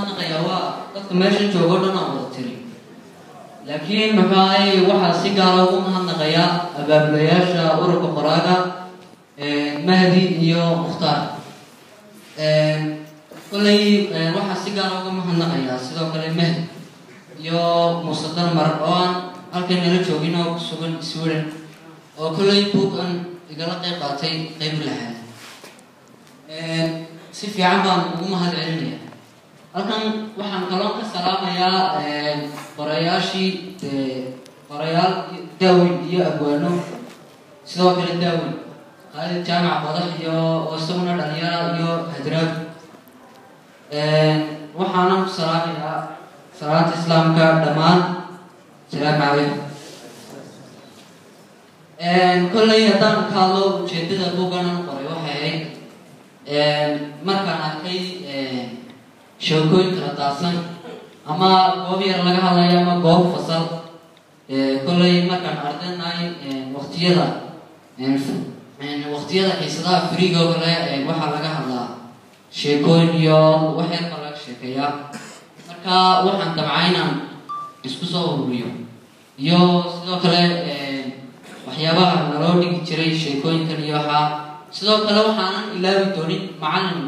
mahadnaqayaa waa dadka meesha joogo dhan aan wada tiri laakiin maxay waxa si gaar ah ugu mahadnaqayaa abaabulayaasha ururka qoraaga Mahdi iyo Mukhtaar kullay waxa si gaar ah ugu mahadnaqayaa sidoo kale Mahdi iyo Musadar Mar oo aan halkan nala joogin oo ku sugan Sweden oo kullay buugan igala qayb qaatay qayb lahayd si fiican baan ugu mahadcelinayaa halkan waxaan kaloo ka salaamayaa qorayaal Daawin iyo Abwaano sidoo kale Daawin Khalid Jaamac Qodax iyo Osmona Dhalinyaro iyo Hadraab waxaan ku salaamayaa salaanta islaamka dhamaan salaam calaykum kullay haddaan ka hadlo ujeedada buugan qoray waxay markaan arkay sheekooyin kala daadsan ama goob yar laga hadlayo ama goob fasal kullay markaan ardaynahay waqtiyada xiisadaha firiga oo kale waxaa laga hadlaa sheekooyin iyo wax yar baa laga sheekeeyaa marka waxaan dabcay inaan isku soo ururiyo iyo sidoo kale waxyaabaha naloo dhigi jiray sheekooyinkan iyo waxaa sidoo kale waxaanan ilaawi doonin macallin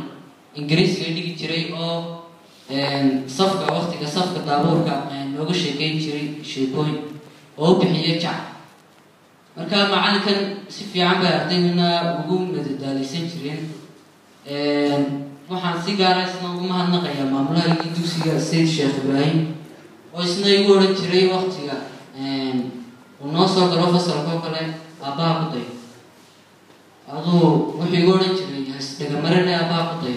ingiriisiga dhigi jiray oo waqtiga safka daabuurka nooga sheekeyn jiray sheekooyin oo bixiya jac marka macallinkan si fiican bay ardayduna ugu madadaalaysan jireen waxaan si gaar ah isna ugu mahadnaqayaa maamulaha dugsiga Sayid Sheekh Ibraahim oo isna igu odhan jiray waqtiga uu noo soo galo fasalka oo kale aabbaha ku day aduu wuxuu igu odhan jiray isdhagamarane aabbaha ku day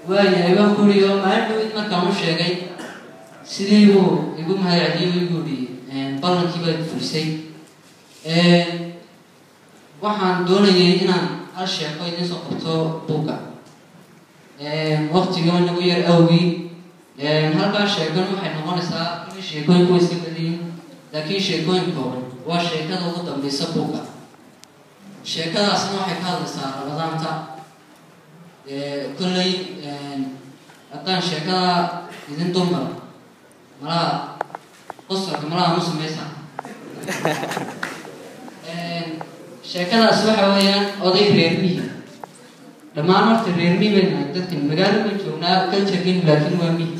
waayahay baan ku uriyo maalin dhawid markaan u sheegay sidii buu igu mahadceliyey igu uri ballankii baad fulisay waxaan doonayay inaan hal sheeko idin soo qabto buugga waqtiga nagu yar awgii halkaa sheekon waxay noqonaysaa in sheekooyinku way iska badiyin laakiin sheekooyinka waa sheekada ugu dambeysa buugga sheekadaasna waxay ka hadlaysaa rabadaanta kullay haddaan sheekada idin dulmaro malaha qosolka malaha ma samaysaa sheekadaas waxa weeyaan oday reer miyi dhammaan horta reer miyi bayna dadkan magaalo ka joognaa culturekin laakiin waa miyi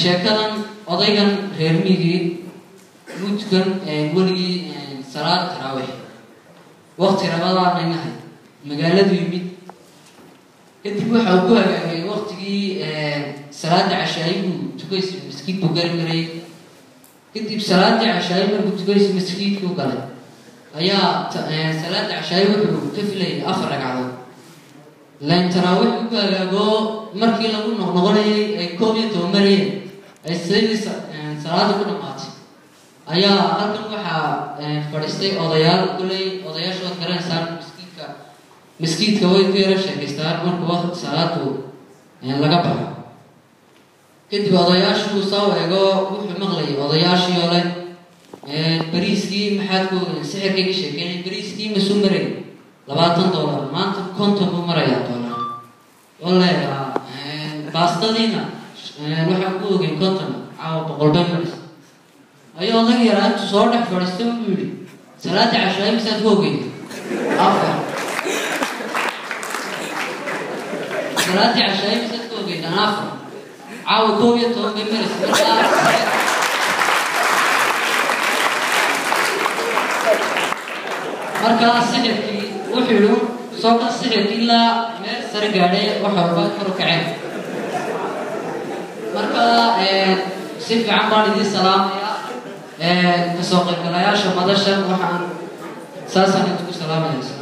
sheekadan odaygan reer miyigii wuu tukan weligii salaad taraawiix waqti rabadaanay nahay magaaladu yimid kadib waxa uu ku hagaagay waqtigii salaada cashaayi buu tukaysa maskiid buu gari maray kadib salaadii cashaayi markuu tukaysa maskiidkuu galay ayaa salaada cashaayi wuxuu ka filayay 4 ragcadood laan taraawiix ku hagaago markii lagu noqonayay ay 11 marayeen ay salaada ku dhamaatay ayaa halkan waxaa fadhiistay odayaal kullay odayaashood garanaysaa مسكيت كوي كيرا شاكستان مركو وقت صلاته laga baxo kadib odayaashu soo eego wuxuu maqlay odayaashii ole bariiskii maxaad ku sixirkii sheekeeyay bariiskii ma soo maray $20 maanta $50 buu marayaa $1 wallahi baastadiina waxa ku ogay $50 caawa $100 maris ayuu laga yaraa intuu soo dhex fadhiistay wuxuu yiri salaada cashaay misaad ku ogay afar salaada cashaay misaad ku ogay afar caawa $12 maris marka sixirkii wuxuu soo ka sixirkii la meel sare gaadhay waxa uu kor u kacay marka si fiican baan idin salaamaya kasoo qaybgalayaasha madasha waxaan saasan idinku salaamayaa